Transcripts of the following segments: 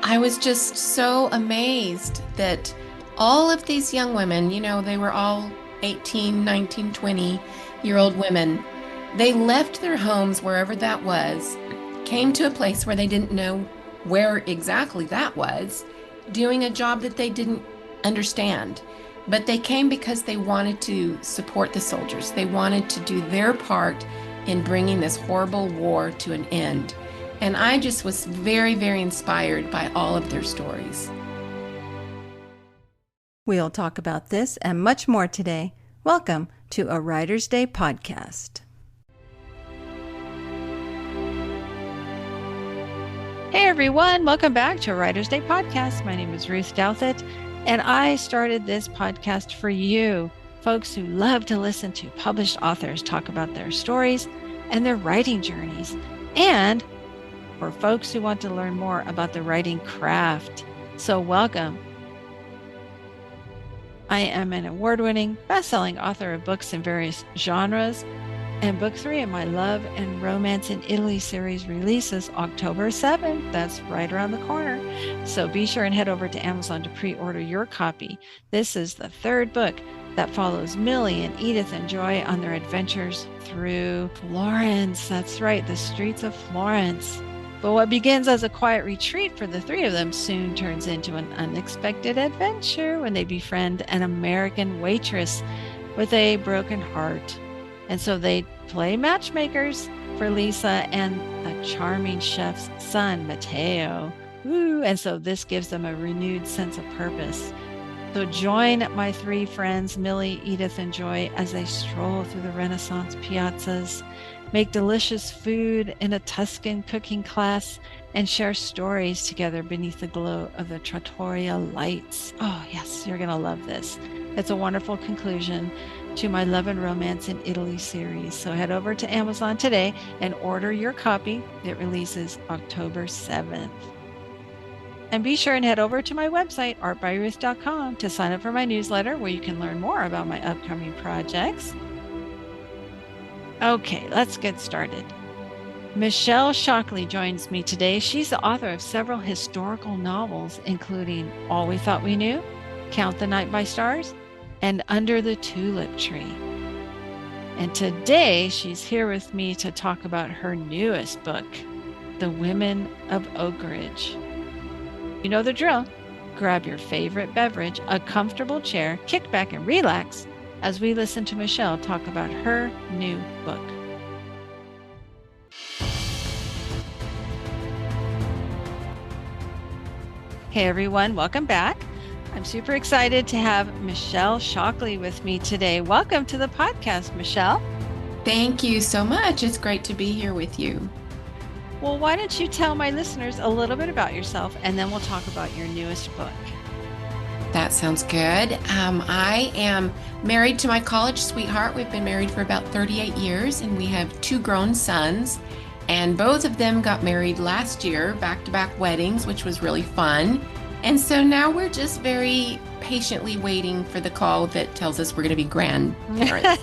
I was just so amazed that all of these young women, they were all 18, 19, 20-year-old women. They left their homes wherever that was, came to a place where they didn't know where exactly that was, doing a job that they didn't understand. But they came because they wanted to support the soldiers. They wanted to do their part in bringing this horrible war to an end. And I just was very, very inspired by all of their stories. We'll talk about this and much more today. Welcome to a Writer's Day podcast. Hey everyone, welcome back to a Writer's Day podcast. My name is Ruth Douthit, and I started this podcast for you, folks who love to listen to published authors talk about their stories and their writing journeys, and for folks who want to learn more about the writing craft. So welcome. I am an award-winning, best-selling author of books in various genres, and book 3 of my Love and Romance in Italy series releases October 7th. That's right around the corner. So be sure and head over to Amazon to pre-order your copy. This is the third book that follows Millie and Edith and Joy on their adventures through Florence. That's right, the streets of Florence. But what begins as a quiet retreat for the three of them soon turns into an unexpected adventure when they befriend an American waitress with a broken heart. And so they play matchmakers for Lisa and the charming chef's son, Matteo. Woo! And so this gives them a renewed sense of purpose. So join my three friends, Millie, Edith, and Joy, as they stroll through the Renaissance piazzas, make delicious food in a Tuscan cooking class, and share stories together beneath the glow of the trattoria lights. Oh, yes, you're going to love this. It's a wonderful conclusion to my Love and Romance in Italy series. So head over to Amazon today and order your copy. It releases October 7th. And be sure and head over to my website, artbyruth.com, to sign up for my newsletter where you can learn more about my upcoming projects. Okay, let's get started. Michelle Shocklee joins me today. She's the author of several historical novels, including All We Thought We Knew, Count the Night by Stars, and Under the Tulip Tree. And today she's here with me to talk about her newest book, The Women of Oak Ridge. You know the drill. Grab your favorite beverage, a comfortable chair, kick back and relax as we listen to Michelle talk about her new book. Hey everyone, welcome back. I'm super excited to have Michelle Shocklee with me today. Welcome to the podcast, Michelle. Thank you so much. It's great to be here with you. Well, why don't you tell my listeners a little bit about yourself, and then we'll talk about your newest book. That sounds good. I am married to my college sweetheart. We've been married for about 38 years, and we have 2 grown sons. And both of them got married last year, back-to-back weddings, which was really fun. And so now we're just very patiently waiting for the call that tells us we're going to be grandparents.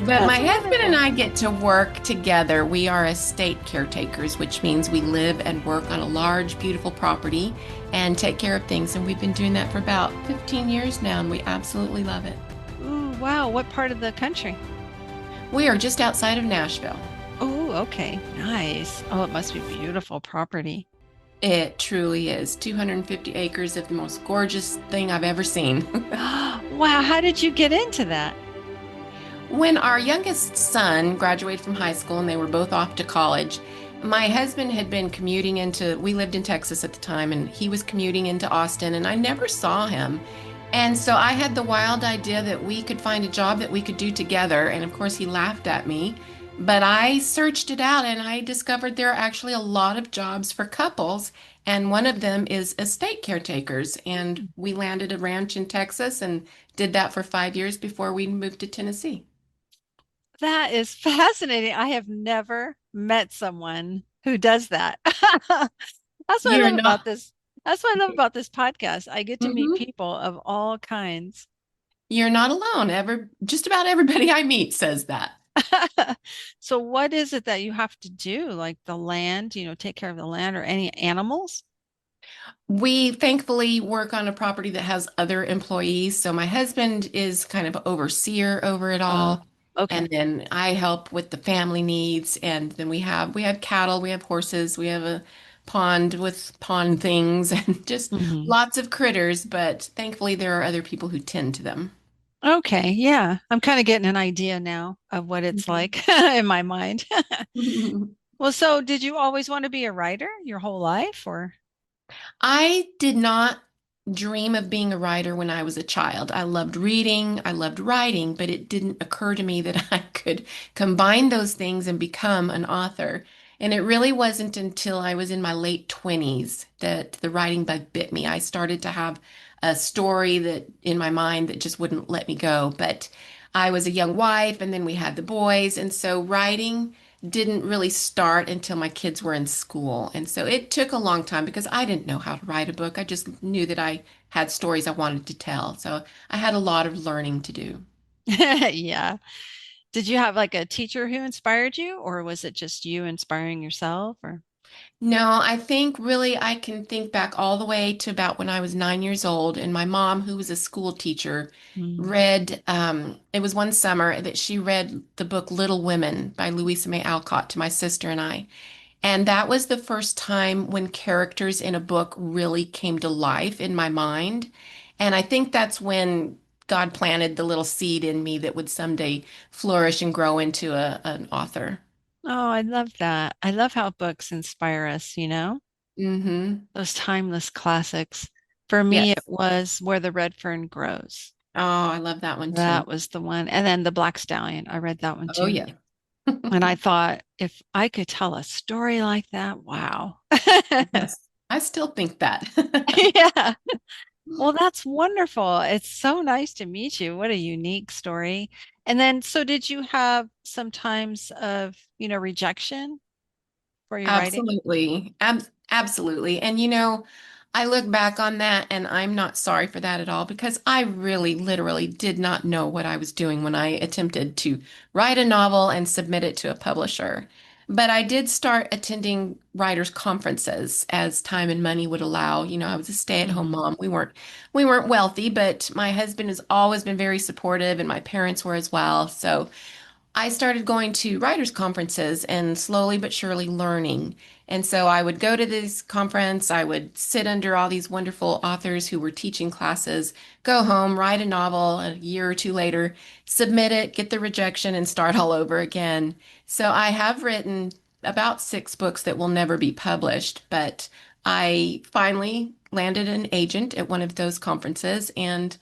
But my husband and I get to work together. We are estate caretakers, which means we live and work on a large, beautiful property and take care of things. And we've been doing that for about 15 years now, and we absolutely love it. Ooh, wow. What part of the country? We are just outside of Nashville. Oh, okay. Nice. Oh, it must be beautiful property. It truly is. 250 acres of the most gorgeous thing I've ever seen. Wow. How did you get into that? When our youngest son graduated from high school and they were both off to college, my husband had been commuting we lived in Texas at the time, and he was commuting into Austin, and I never saw him. And so I had the wild idea that we could find a job that we could do together. And of course, he laughed at me. But I searched it out, and I discovered there are actually a lot of jobs for couples, and one of them is estate caretakers. And we landed a ranch in Texas and did that for 5 years before we moved to Tennessee. That is fascinating. I have never met someone who does that. That's what I You're love not. about this. That's what I love about this podcast. I get to meet Mhm. people of all kinds. You're not alone. Just about everybody I meet says that. So what is it that you have to do? Like the land, take care of the land or any animals? We thankfully work on a property that has other employees. So my husband is kind of overseer over it Oh, all. And okay. then I help with the family needs. And then we have cattle, we have horses, we have a pond with pond things and just Hmm. lots of critters. But thankfully there are other people who tend to them. Okay, yeah. I'm kind of getting an idea now of what it's like in my mind. Mhm. Well, so did you always want to be a writer your whole life or? I did not dream of being a writer when I was a child. I loved reading, I loved writing, but it didn't occur to me that I could combine those things and become an author. And it really wasn't until I was in my late 20s that the writing bug bit me. I started to have a story that in my mind that just wouldn't let me go. But I was a young wife and then we had the boys, and so writing didn't really start until my kids were in school. And so it took a long time because I didn't know how to write a book. I just knew that I had stories I wanted to tell. So I had a lot of learning to do. Yeah. Did you have like a teacher who inspired you, or was it just you inspiring yourself or? No, I think really I can think back all the way to about when I was 9 years old, and my mom, who was a school teacher, Mm. read, it was one summer that she read the book Little Women by Louisa May Alcott to my sister and I. And that was the first time when characters in a book really came to life in my mind. And I think that's when God planted the little seed in me that would someday flourish and grow into an author. Oh, I love that. I love how books inspire us, Hmm. those timeless classics. For me, it Yes. was Where the Red Fern Grows. Oh, I love that one That too. was the one. And then The Black Stallion. I read that one Oh, too. yeah. And I thought, if I could tell a story like that, wow. Yes. I still think that. Yeah. Well, that's wonderful. It's so nice to meet you. What a unique story. And then, so did you have some times of, rejection for your writing? Absolutely. Absolutely. And I look back on that and I'm not sorry for that at all because I really literally did not know what I was doing when I attempted to write a novel and submit it to a publisher. But I did start attending writers' conferences as time and money would allow. I was a stay-at-home Hmm. mom. We weren't wealthy, but my husband has always been very supportive and my parents were as well. So I started going to writers' conferences and slowly but surely learning. And so I would go to this conference, I would sit under all these wonderful authors who were teaching classes, go home, write a novel a year or two later, submit it, get the rejection, and start all over again. So I have written about 6 books that will never be published, but I finally landed an agent at one of those conferences and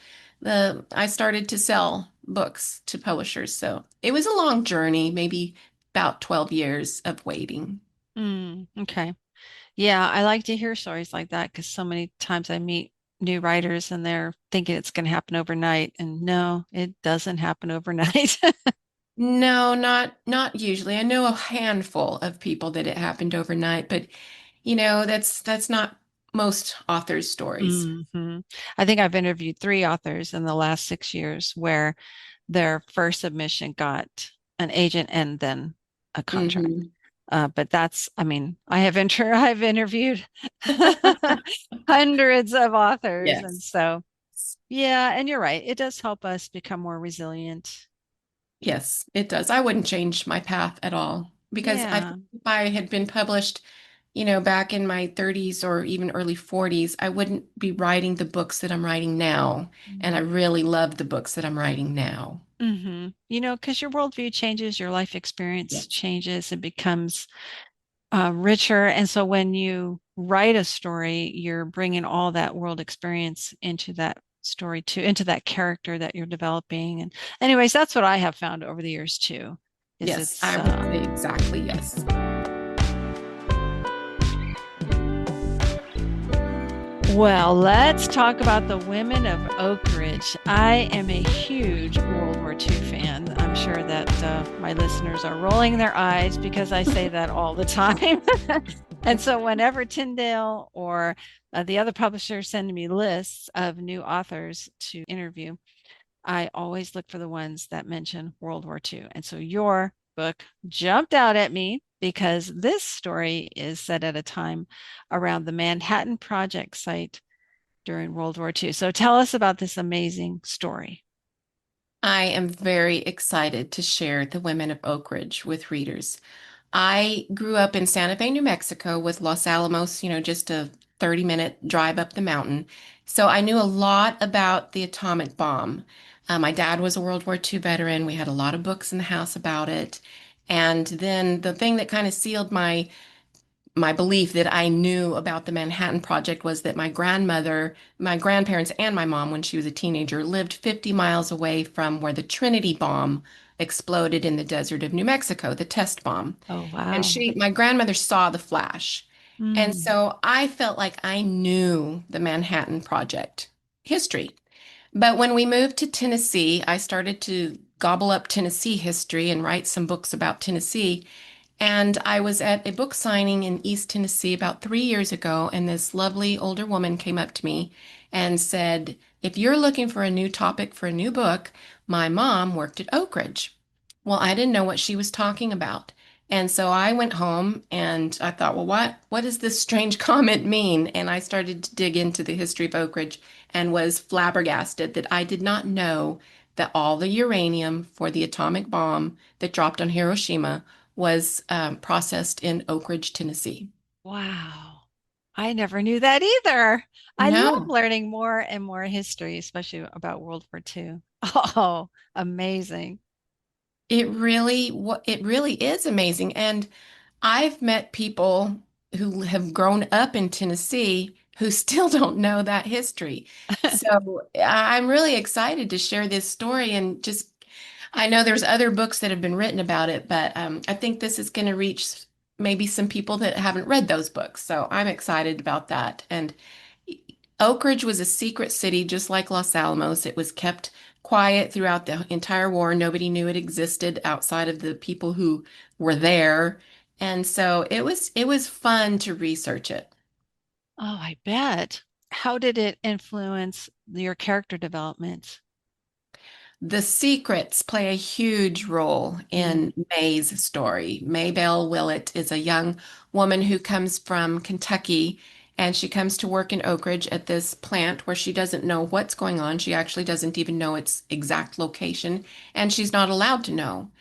I started to sell books to publishers. So it was a long journey, maybe about 12 years of waiting. Okay. Yeah, I like to hear stories like that because so many times I meet new writers and they're thinking it's going to happen overnight. And no, it doesn't happen overnight. No, not usually. I know a handful of people that it happened overnight, but that's not most authors' stories. Hmm. I think I've interviewed 3 authors in the last 6 years where their first submission got an agent and then a contract. Hmm. But I mean, I've interviewed hundreds of authors, and Yes. so yeah, and you're right. It does help us become more resilient. Yes, it does. I wouldn't change my path at all because I Yeah. think if I had been published, back in my 30s or even early 40s, I wouldn't be writing the books that I'm writing now. And I really love the books that I'm writing now. Mm-hmm. Because your worldview changes, your life experience Yes. changes, it becomes richer. And so when you write a story, you're bringing all that world experience into that story too, into that character that you're developing. And anyways, that's what I have found over the years too, is Yes, I would say exactly yes. well, let's talk about the women of Oak Ridge. I am a huge World War II fan. I'm sure that my listeners are rolling their eyes because I say that all the time. And so whenever Tyndale or the other publishers send me lists of new authors to interview, I always look for the ones that mention World War II. And so your book jumped out at me because this story is set at a time around the Manhattan Project site during World War II. So tell us about this amazing story. I am very excited to share The Women of Oak Ridge with readers. I grew up in Santa Fe, New Mexico, with Los Alamos, just a 30-minute drive up the mountain. So I knew a lot about the atomic bomb. My dad was a World War II veteran. We had a lot of books in the house about it. And then the thing that kind of sealed my belief that I knew about the Manhattan Project was that my grandmother, my grandparents, and my mom, when she was a teenager, lived 50 miles away from where the Trinity bomb exploded in the desert of New Mexico, the test bomb. Oh, And wow. my grandmother saw the flash. And Mm. so I felt like I knew the Manhattan Project history. But when we moved to Tennessee, I started to gobble up Tennessee history and write some books about Tennessee. And I was at a book signing in East Tennessee about 3 years ago, and this lovely older woman came up to me and said, "If you're looking for a new topic for a new book, my mom worked at Oak Ridge." Well, I didn't know what she was talking about. And so I went home and I thought, well, what does this strange comment mean? And I started to dig into the history of Oak Ridge and was flabbergasted that I did not know that all the uranium for the atomic bomb that dropped on Hiroshima was processed in Oak Ridge, Tennessee. Wow. I never knew that either. I love No, learning more and more history, especially about World War II. Oh, amazing. it really is amazing. And I've met people who have grown up in Tennessee who still don't know that history. So I'm really excited to share this story and just, I know there's other books that have been written about it, but I think this is going to reach maybe some people that haven't read those books. So I'm excited about that. And Oak Ridge was a secret city, just like Los Alamos. It was kept quiet throughout the entire war. Nobody knew it existed outside of the people who were there. And so it was fun to research it. Oh, I bet. How did it influence your character development? The secrets play a huge role Mm. in May's story. Maybelle Willett is a young woman who comes from Kentucky, and she comes to work in Oak Ridge at this plant where she doesn't know what's going on. She actually doesn't even know its exact location, and she's not allowed to know.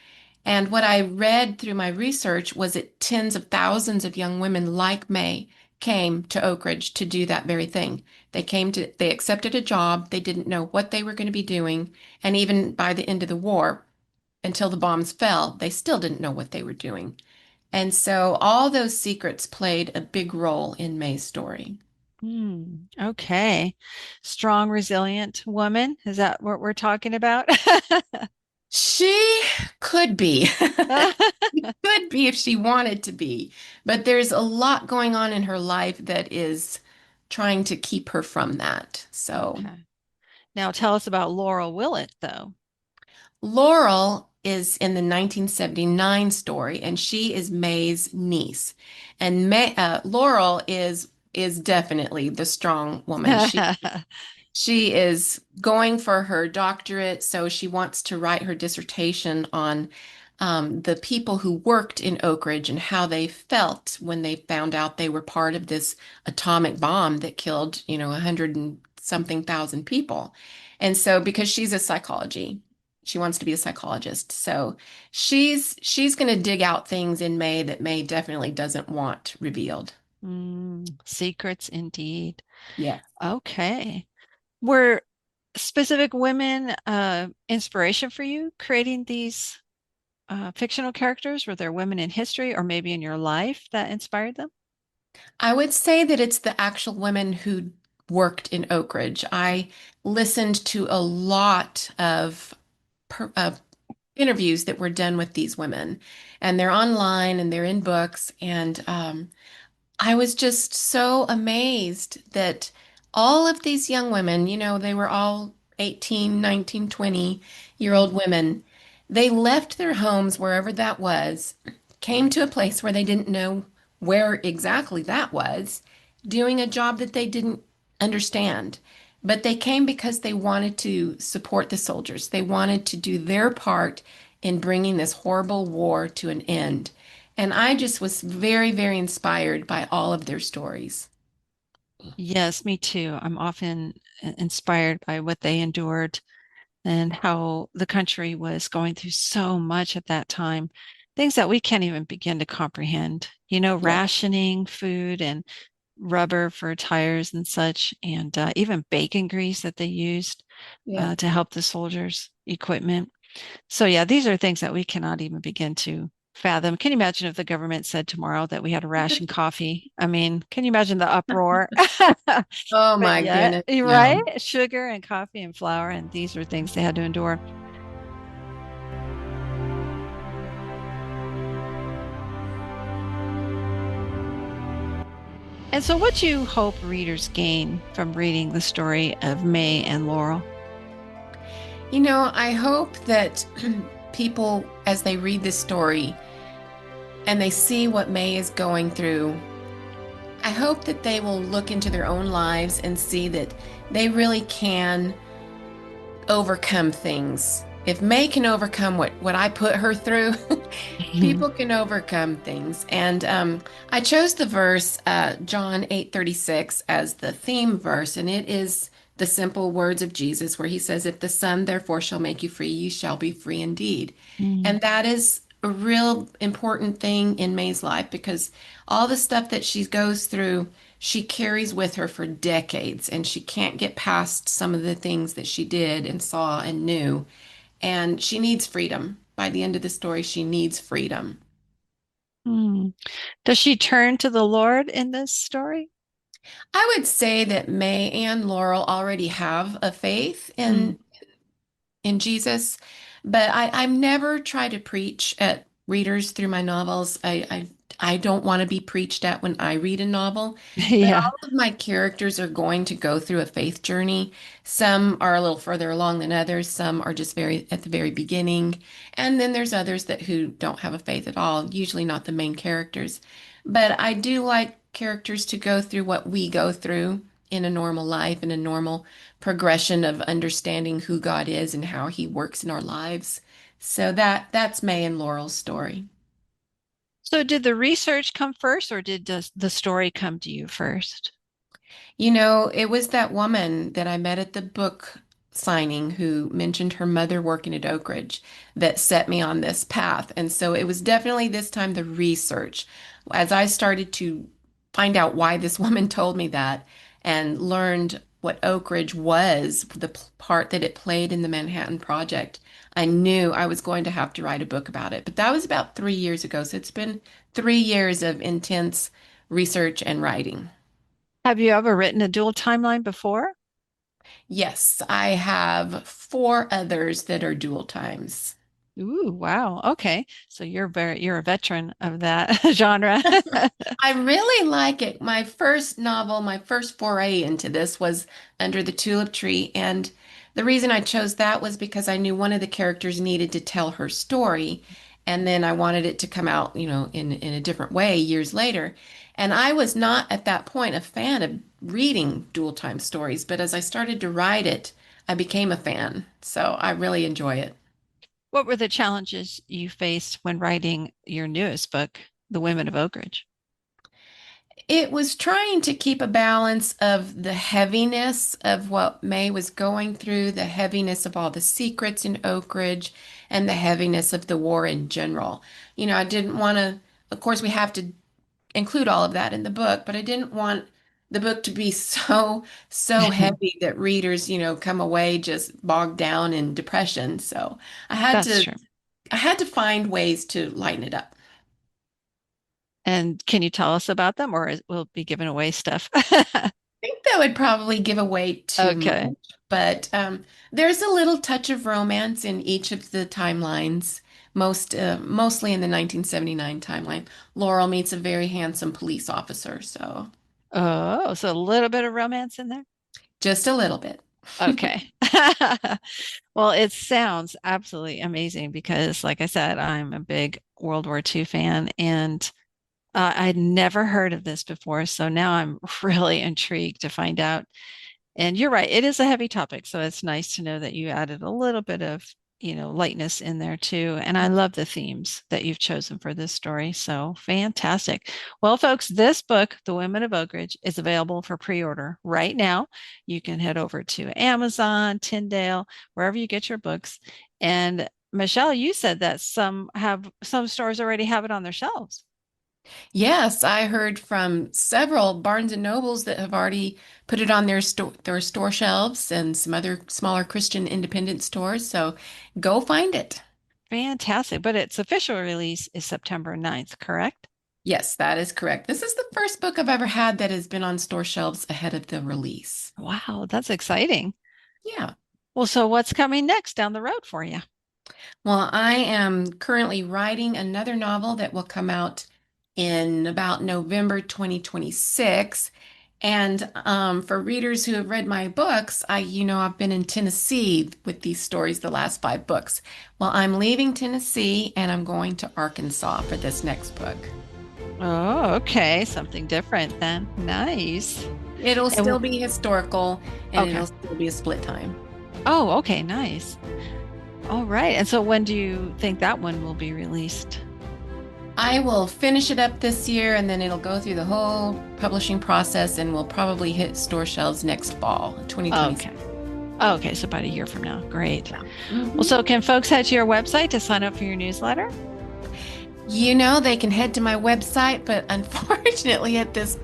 And what I read through my research was that tens of thousands of young women like May came to Oak Ridge to do that very thing. They accepted a job. They didn't know what they were going to be doing. And even by the end of the war, until the bombs fell, they still didn't know what they were doing. And so all those secrets played a big role in May's story. Mm. Okay. Strong, resilient woman. Is that what we're talking about? She could be. She could be if she wanted to be. But there's a lot going on in her life that is trying to keep her from that. So Okay. Now tell us about Laurel Willett, though. Laurel is in the 1979 story, and she is May's niece. And Laurel is definitely the strong woman. She is going for her doctorate, so she wants to write her dissertation on the people who worked in Oak Ridge and how they felt when they found out they were part of this atomic bomb that killed, 100 and something thousand people. And so, because she wants to be a psychologist. So she's going to dig out things in May that May definitely doesn't want revealed. Secrets indeed. Yes. Okay. Were specific women inspiration for you creating these fictional characters? Were there women in history or maybe in your life that inspired them? I would say that it's the actual women who worked in Oak Ridge. I listened to a lot of interviews that were done with these women, and they're online and they're in books. And I was just so amazed that all of these young women, they were all 18, 19, 20-year-old women. They left their homes wherever that was, came to a place where they didn't know where exactly that was, doing a job that they didn't understand. but they came because they wanted to support the soldiers. They wanted to do their part in bringing this horrible war to an end. And I just was very, very inspired by all of their stories. Yes, me too. I'm often inspired by what they endured and how the country was going through so much at that time, things that we can't even begin to comprehend. Yeah. Rationing food and rubber for tires and such, and even bacon grease that they used Yeah. to help the soldiers' equipment. So, yeah, these are things that we cannot even begin to fathom. Can you imagine if the government said tomorrow that we had to ration coffee? I mean, can you imagine the uproar? Oh But my yet, goodness, right? no. Sugar and coffee and flour, and these were things they had to endure. And so, what do you hope readers gain from reading the story of May and Laurel? I hope that people, as they read this story and they see what May is going through, I hope that they will look into their own lives and see that they really can overcome things. If May can overcome what I put her through, people can overcome things. And I chose the verse, John 8:36, as the theme verse, and it is the simple words of Jesus, where he says, "If the Son therefore shall make you free, you shall be free indeed." Mm. And that is a real important thing in May's life because all the stuff that she goes through, she carries with her for decades, and she can't get past some of the things that she did and saw and knew. And she needs freedom. By the end of the story, she needs freedom. Mm. Does she turn to the Lord in this story? I would say that May and Laurel already have a faith Mm. in Jesus, but I've never tried to preach at readers through my novels. I don't want to be preached at when I read a novel, but Yeah. all of my characters are going to go through a faith journey. Some are a little further along than others. Some are just very at the very beginning, and then there's others that who don't have a faith at all, usually not the main characters. But I do like characters to go through what we go through in a normal life, in a normal progression of understanding who God is and how he works in our lives. So that's May and Laurel's story. So, did the research come first, or did the story come to you first? It was that woman that I met at the book signing who mentioned her mother working at Oak Ridge that set me on this path. And so it was definitely this time the research. As I started to find out why this woman told me that and learned what Oak Ridge was, the part that it played in the Manhattan Project, I knew I was going to have to write a book about it. But that was about 3 years ago. So it's been 3 years of intense research and writing. Have you ever written a dual timeline before? Yes, I have four others that are dual times. Ooh, wow. Okay. So you're a veteran of that genre. I really like it. My first novel, my first foray into this was Under the Tulip Tree. And the reason I chose that was because I knew one of the characters needed to tell her story. And then I wanted it to come out, in a different way years later. And I was not at that point a fan of reading dual time stories, but as I started to write it, I became a fan. So I really enjoy it. What were the challenges you faced when writing your newest book, The Women of Oak Ridge? It was trying to keep a balance of the heaviness of what May was going through, the heaviness of all the secrets in Oak Ridge, and the heaviness of the war in general. I didn't want to, of course, we have to include all of that in the book, but I didn't want the book to be so heavy that readers, come away just bogged down in depression. So I had That's to true. I had to find ways to lighten it up. And can you tell us about them, or will it be giving away stuff? Think that would probably give away too Okay. much, but there's a little touch of romance in each of the timelines. Mostly in the 1979 timeline. Laurel meets a very handsome police officer, so Oh, so a little bit of romance in there? just a little bit. Okay. Well, it sounds absolutely amazing because, like I said, I'm a big World War II fan and I'd never heard of this before. So now I'm really intrigued to find out. And you're right, it is a heavy topic. So it's nice to know that you added a little bit of, lightness in there too. And I love the themes that you've chosen for this story. So fantastic. Well, folks, this book, The Women of Oak Ridge, is available for pre-order right now. You can head over to Amazon, Tyndale, wherever you get your books. And Michelle, you said that some stores already have it on their shelves. Yes, I heard from several Barnes and Nobles that have already put it on their store shelves and some other smaller Christian independent stores. So go find it. Fantastic. But its official release is September 9th, correct? Yes, that is correct. This is the first book I've ever had that has been on store shelves ahead of the release. Wow, that's exciting. Yeah. Well, so what's coming next down the road for you? Well, I am currently writing another novel that will come out in about November 2026. And for readers who have read my books, I've been in Tennessee with these stories the last 5 books. Well, I'm leaving Tennessee and I'm going to Arkansas for this next book. Oh, okay. Something different then. Nice. It'll And still be historical and okay. it'll still be a split time. Oh, okay. Nice. All right. And so when do you think that one will be released? I will finish it up this year and then it'll go through the whole publishing process and will probably hit store shelves next fall, 2026. Okay. Okay. So about a year from now. Great. Yeah. Well, so can folks head to your website to sign up for your newsletter? They can head to my website, but unfortunately at this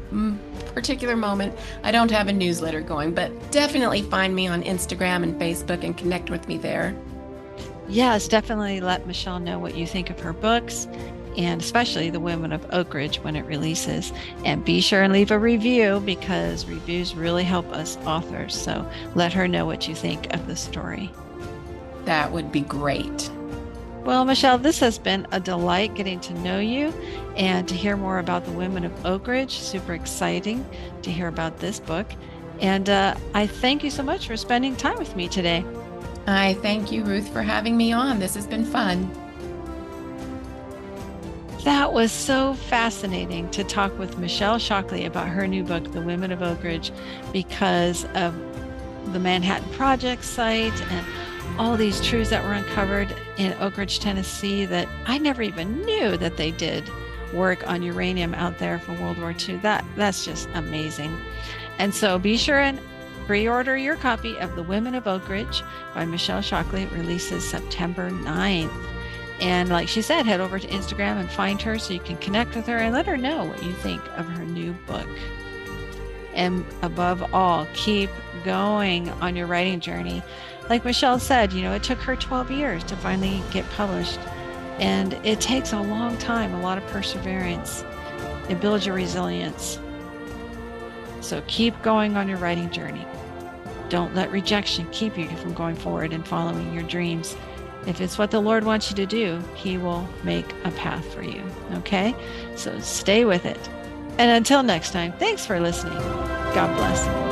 particular moment, I don't have a newsletter going, but definitely find me on Instagram and Facebook and connect with me there. Yes, definitely let Michelle know what you think of her books and especially The Women of Oak Ridge when it releases. And be sure and leave a review because reviews really help us authors. So let her know what you think of the story. That would be great. Well, Michelle, this has been a delight getting to know you and to hear more about The Women of Oak Ridge. Super exciting to hear about this book. And I thank you so much for spending time with me today. I thank you, Ruth, for having me on. This has been fun. That was so fascinating to talk with Michelle Shocklee about her new book, The Women of Oak Ridge, because of the Manhattan Project site and all these truths that were uncovered in Oak Ridge, Tennessee that I never even knew that they did work on uranium out there for World War II. That's just amazing. And so be sure and pre-order your copy of The Women of Oak Ridge by Michelle Shocklee. It releases September 9th. And like she said, head over to Instagram and find her so you can connect with her and let her know what you think of her new book. And above all, keep going on your writing journey. Like Michelle said, it took her 12 years to finally get published. And it takes a long time, a lot of perseverance. It builds your resilience. So keep going on your writing journey. Don't let rejection keep you from going forward and following your dreams. If it's what the Lord wants you to do, He will make a path for you. Okay? So stay with it. And until next time, thanks for listening. God bless.